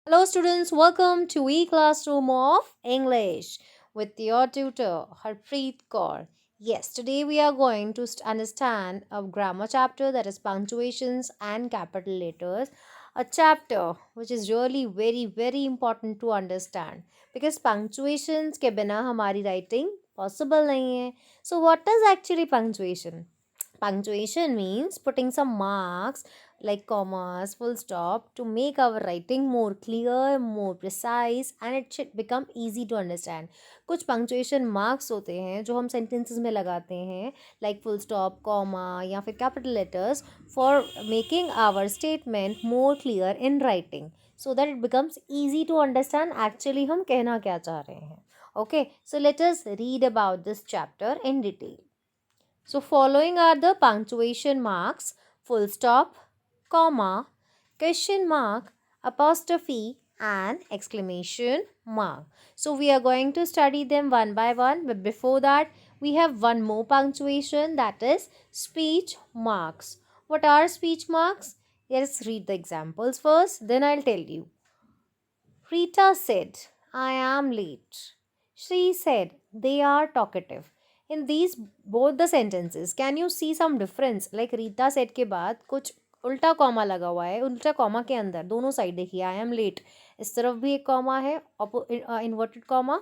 Hello, students. Welcome to e-classroom of English with your tutor Harpreet Kaur. Yes, today we are going to understand a grammar chapter that is punctuations and capital letters. A chapter which is really very important to understand because punctuations के बिना हमारी writing possible नहीं है. So what is actually punctuation? Punctuation means putting some marks like commas, full stop to make our writing more clear, more precise and it should become easy to understand. कुछ punctuation marks होते हैं जो हम sentences में लगाते हैं like full stop, comma या फिर capital letters for making our statement more clear in writing so that it becomes easy to understand actually हम कहना क्या चाह रहे हैं. Okay, so let us read about this chapter in detail. So following are the punctuation marks, full stop, comma, question mark, apostrophe and exclamation mark. So we are going to study them one by one, but before that we have one more punctuation, that is speech marks. What are speech marks? Let's read the examples first, then I'll tell you. Rita said, I am late. She said, they are talkative. In these both the sentences, can you see some difference? Like Rita said के बाद कुछ उल्टा comma लगा हुआ है. उल्टा comma के अंदर दोनों साइड देखिए, आई एम लेट इस तरफ भी एक कॉमा है, inverted comma,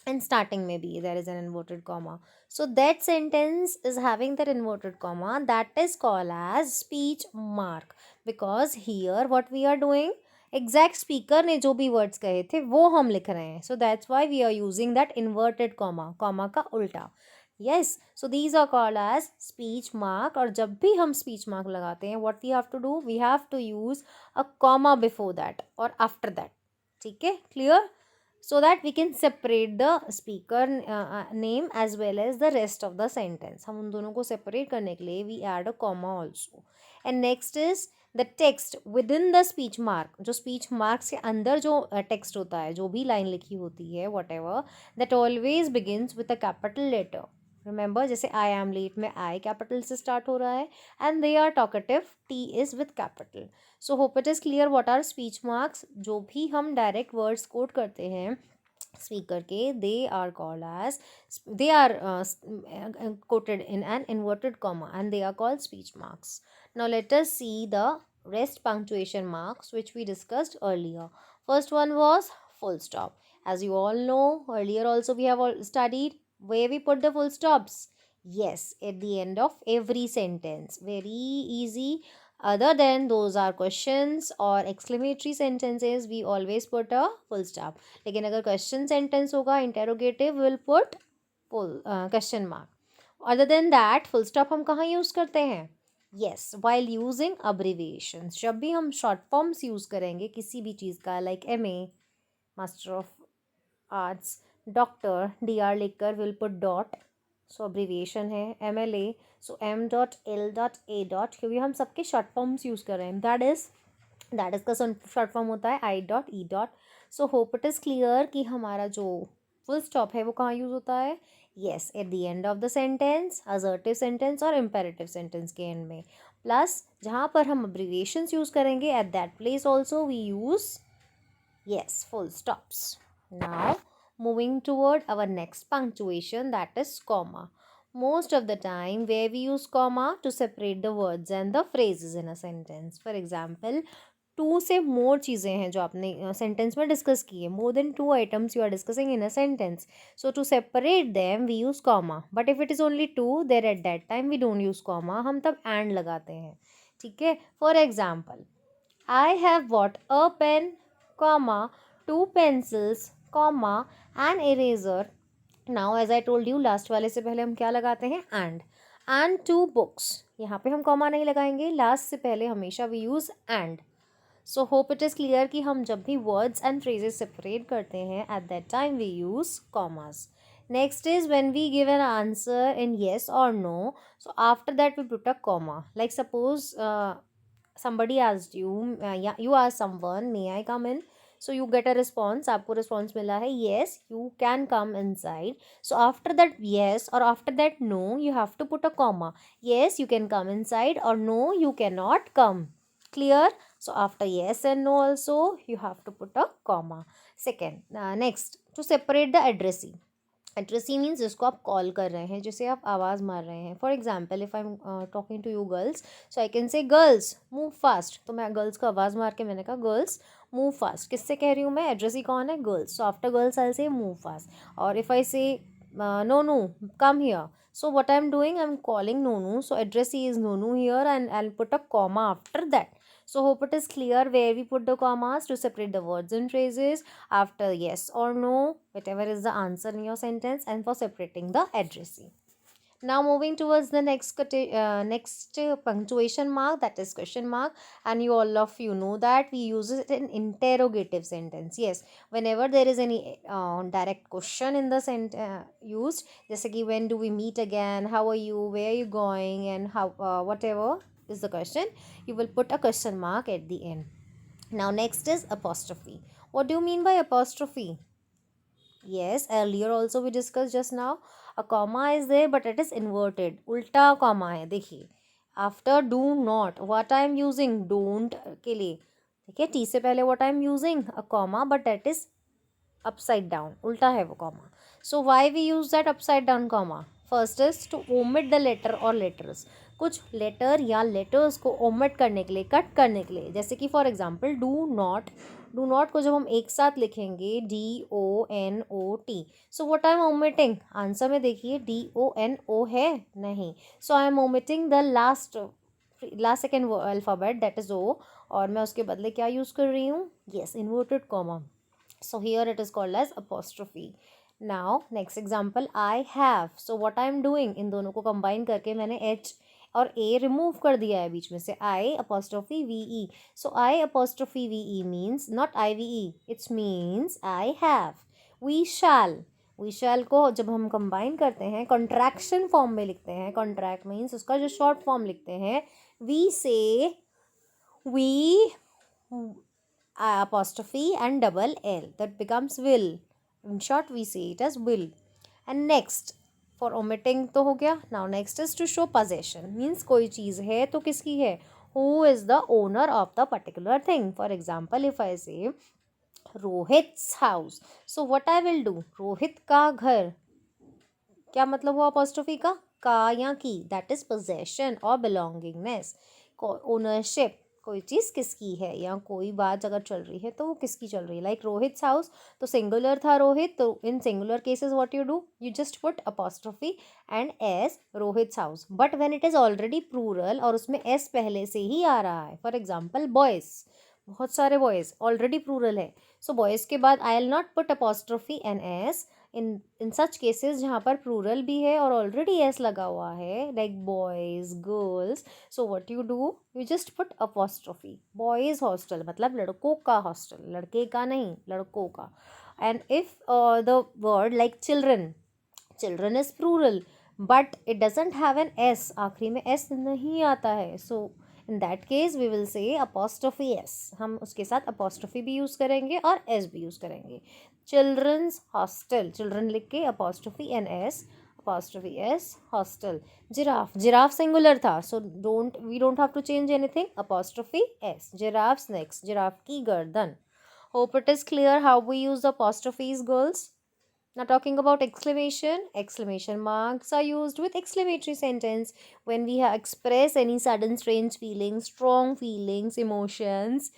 and starting maybe there is an inverted comma. So that sentence is having that inverted comma, that is called as speech mark, because here what we are doing, exact speaker ने जो भी words कहे थे वो हम लिख रहे हैं. So that's why we are using that inverted comma, comma का उल्टा. Yes, so these are called as speech mark. और जब भी हम स्पीच मार्क लगाते हैं, what we have to do, we have to use a comma before that और after that. ठीक है, clear? So that we can separate the speaker name as well as the rest of the sentence. हम उन दोनों को separate करने के लिए we add a comma also. And next is the text within the speech mark. जो speech marks के अंदर जो text होता है, जो भी line लिखी होती है, whatever, that always begins with a capital letter. Remember, जैसे I am late में I capital से start हो रहा है and they are talkative, T is with capital. So hope it is clear what are speech marks. जो भी हम direct words coat करते हैं स्पीकर के, they are called as, they are quoted in an inverted comma and they are called speech marks. Now let us see the rest punctuation marks which we discussed earlier. First one was full stop. As you all know, earlier also we have all studied where we put the full stops. Yes, at the end of every sentence. Very easy. Other than those are questions or exclamatory sentences, we always put a full stop. लेकिन अगर question sentence होगा, interrogative, will put full question mark. Other than that, full stop हम कहाँ use करते हैं? Yes, while using abbreviations. जब भी हम short forms use करेंगे किसी भी चीज़ का, like MA, Master of Arts, Doctor, DR लिखकर will put dot. So abbreviation है MLA. सो M.L.A. क्योंकि हम सबके शॉर्ट फॉर्म्स यूज़ कर रहे हैं. दैट इज़ का शॉर्ट फॉर्म होता है I.E. So hope it is clear कि हमारा जो फुल स्टॉप है वो कहाँ यूज़ होता है. Yes, at the end of the sentence, assertive sentence और इम्पेरेटिव सेंटेंस के एंड में. प्लस जहाँ पर हम अब्रीविएशंस यूज़ करेंगे at that place also we use yes full stops. Now moving toward our next punctuation, that is comma. Most of the time where we use comma to separate the words and the phrases in a sentence. For example, two से more चीज़ें हैं जो आपने sentence में discuss की है. More than two items you are discussing in a sentence. So to separate them we use comma. But if it is only two, there at that time we don't use comma. हम तब and लगाते हैं. ठीक है, for example, I have bought a pen, comma, two pencils, comma, an eraser. Now as I told you, last वाले से पहले हम क्या लगाते हैं, and two books. यहाँ पे हम कॉमा नहीं लगाएंगे, लास्ट से पहले हमेशा we use and. So hope it is clear कि हम जब भी वर्ड्स एंड फ्रेजेस सेपरेट करते हैं at that time we use commas. Next is when we give an answer in yes और no, so after that we put a comma. Like suppose somebody asked you, yeah, you asked someone, may I come in? So you get a response, आपको response मिला है yes, you can come inside. So after that yes or after that no, you have to put a comma. Yes, you can come inside or no, you cannot come. clear? So after yes and no also you have to put a comma. Second, next, to separate the addressee. Addressee means जिसको आप call कर रहे हैं, जिसे आप आवाज़ मार रहे हैं. For example if I am talking to you girls, so I can say girls move fast. तो मैं गर्ल्स को आवाज़ मार के मैंने कहा गर्ल्स मूव फास्ट. किससे कह रही हूँ मैं? एड्रेसी कौन है? Girls. So after girls I say move fast. और if I say Nonu come here, so what I'm doing, I'm calling Nonu, so addressee is Nonu here, and I'll put a comma after that. So hope it is clear where we put the commas to separate the words and phrases after yes or no, whatever is the answer in your sentence, and for separating the addressee. Now moving towards the next punctuation mark, that is question mark. And you all of you know that we use it in interrogative sentence. Yes, whenever there is any direct question in the used, जैसे कि when do we meet again, how are you, where are you going, and how whatever is the question, you will put a question mark at the end. Now next is apostrophe. What do you mean by apostrophe? Yes, earlier also we discussed just now. A comma is there but it is inverted. उल्टा comma है, देखिए. After do not, what I am using? Don't के लिए. ठीक है, T से पहले what I am using? A comma, but that is upside down. उल्टा है वो comma. So why we use that upside down comma? First is to omit the letter or letters. कुछ लेटर या लेटर्स को omit करने के लिए, cut करने के लिए. जैसे कि फॉर एग्जाम्पल डू नॉट को जब हम एक साथ लिखेंगे DONOT, so what I am omitting? Answer में देखिए DONO है नहीं, so I am omitting the last second alphabet, that is O, और मैं उसके बदले क्या यूज़ कर रही हूँ? Yes, inverted comma. So here it is called as apostrophe. Now next example, I have. So what I am doing, इन दोनों को combine करके मैंने H और A remove कर दिया है बीच में से. I apostrophe VE. So I apostrophe VE means not IVE. It means I have. We shall. We shall को जब हम combine करते हैं contraction form में लिखते हैं. Contract means उसका जो short form लिखते हैं. We say we apostrophe and double L, that becomes will. In short we say it as will. And next, for omitting तो हो गया. Now next is to show possession, means कोई चीज़ है तो किसकी है? Who is the owner of the particular thing? For example, if I say Rohit's house, so what I will do? Rohit का घर, क्या मतलब हुआ apostrophe का या की? That is possession or belongingness. Ownership, कोई चीज़ किसकी है या कोई बात अगर चल रही है तो वो किसकी चल रही है. लाइक रोहित हाउस, तो सिंगुलर था रोहित, तो in singular cases what you do, you just put apostrophe and S Rohit house. But when it is already plural और उसमें एस पहले से ही आ रहा है, फॉर एग्जांपल बॉयज़, बहुत सारे बॉयज़, ऑलरेडी प्लूरल है, सो बॉयज़ के बाद I will not put apostrophe and S. In such cases जहाँ पर प्लूरल भी है और ऑलरेडी एस लगा हुआ है, like boys, girls, so what you do, you just put apostrophe. Boys hostel मतलब लड़कों का हॉस्टल, लड़के का नहीं, लड़कों का. And if the word like children, children is plural but it doesn't have an S, आखिरी में एस नहीं आता है, so in that case we will say apostrophe S. हम उसके साथ अपॉस्ट्रोफी भी यूज़ करेंगे और एस भी यूज़ करेंगे. चिल्ड्रंस हॉस्टल, चिल्ड्रन लिख के apostrophe and S, apostrophe s, hostel. Giraffe, giraffe singular था, so we don't have to change anything, apostrophe s. Giraffes next, giraffe की गर्दन. Hope it is clear how we use the apostrophes, girls. Now talking about exclamation, exclamation marks are used with exclamatory sentence when we express any sudden strange feelings, strong feelings, emotions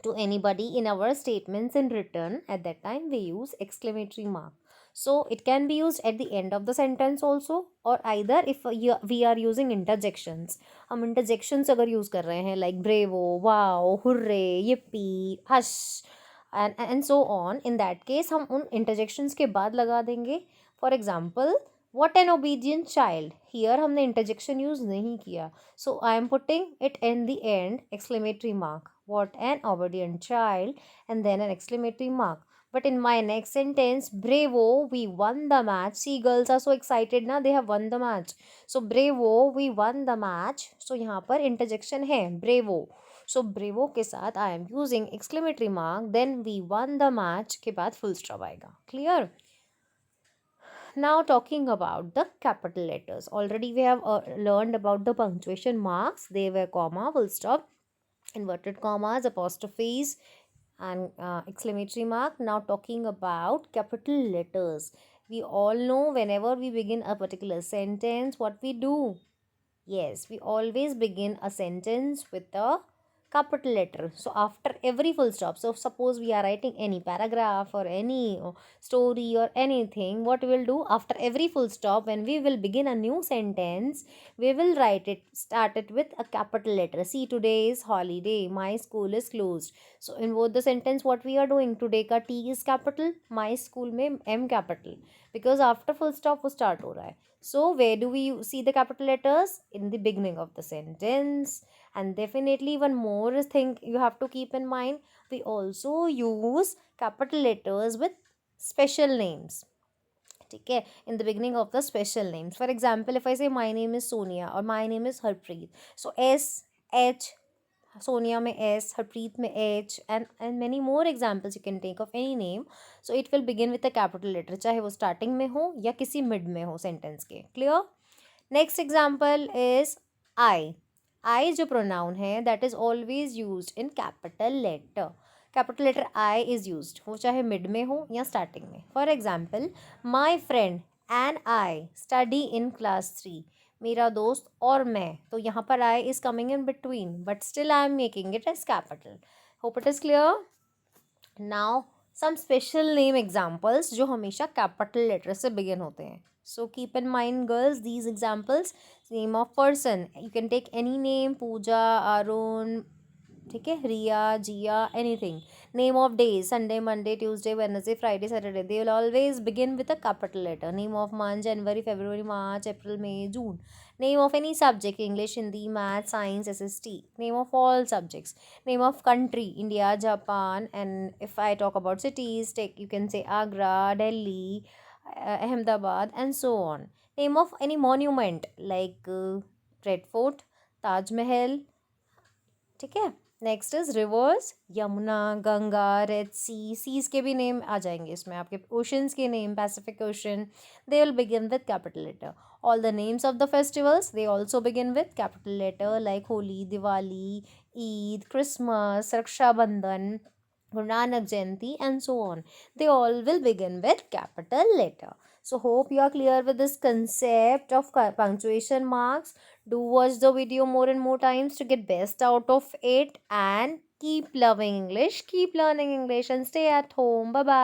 to anybody in our statements in written. At that time we use exclamatory mark. So it can be used at the end of the sentence also, or either if we are using interjections. हम interjections अगर use कर रहे हैं like bravo, wow, hooray, yippee, hush and so on, in that case हम उन interjections के बाद लगा देंगे. For example, what an obedient child, here हमने interjection use नहीं किया, so I am putting it in the end, exclamatory mark. What an obedient child, and then an exclamatory mark. But in my next sentence, bravo, we won the match. See, girls are so excited ना, they have won the match. So bravo, we won the match. So यहाँ पर interjection है bravo. So bravo के साथ I am using exclamatory mark. Then we won the match के बाद full stop आएगा. Clear? Now talking about the capital letters. Already we have learned about the punctuation marks. They were comma, full stop. inverted commas, apostrophes, and exclamatory mark. Now, talking about capital letters. We all know whenever we begin a particular sentence, what we do. Yes, we always begin a sentence with a capital letter. So after every full stop, so suppose we are writing any paragraph or any story or anything, what we will do after every full stop, when we will begin a new sentence, we will start it with a capital letter. See, today is holiday, my school is closed. So in both the sentence, what we are doing, today ka T is capital, my school mein M capital, because after full stop वो start हो रहा है. So, where do we see the capital letters? In the beginning of the sentence. And definitely, one more thing you have to keep in mind, we also use capital letters with special names. Okay, in the beginning of the special names. For example, if I say my name is Sonia or my name is Harpreet, so S, H, Sonia में S, Harpreet में H, and many more examples you can take of any name. So it will begin with a capital letter, चाहे वो starting में हो या किसी mid में हो sentence के. Clear? Next example is I. I जो pronoun है, that is always used in capital letter. Capital letter I is used, वो चाहे mid में हो या starting में. For example, my friend and I study in class 3. मेरा दोस्त और मैं, तो यहाँ पर I is coming in between, but still I am making it as capital. Hope it is clear. Now some special name examples जो हमेशा capital letter से begin होते हैं. So keep in mind girls, these examples. Name of person, you can take any name, Pooja, Arun, ठीक है, Riya, Jiya, anything. Name of days, Sunday, Monday, Tuesday, Wednesday, Friday, Saturday, they will always begin with a capital letter. Name of month, January, February, March, April, May, June. Name of any subject, English, Hindi, math, science, SST. Name of all subjects. Name of country, India, Japan. And if I talk about cities, take you can say Agra, Delhi, Ahmedabad, and so on. Name of any monument like Red Fort, Taj Mahal. ठीक है. Next is rivers, Yamuna, Ganga, red sea. Seas के भी name आ जाएंगे इसमें आपके. Oceans के name, Pacific Ocean, they will begin with capital letter. All the names of the festivals, they also begin with capital letter, like Holi, Diwali, Eid, Christmas, Rakshabandhan, Guru Nanak Jayanti, and so on. They all will begin with capital letter. So hope you are clear with this concept of punctuation marks. Do watch the video more and more times to get best out of it, and keep loving English, keep learning English, and stay at home. Bye bye.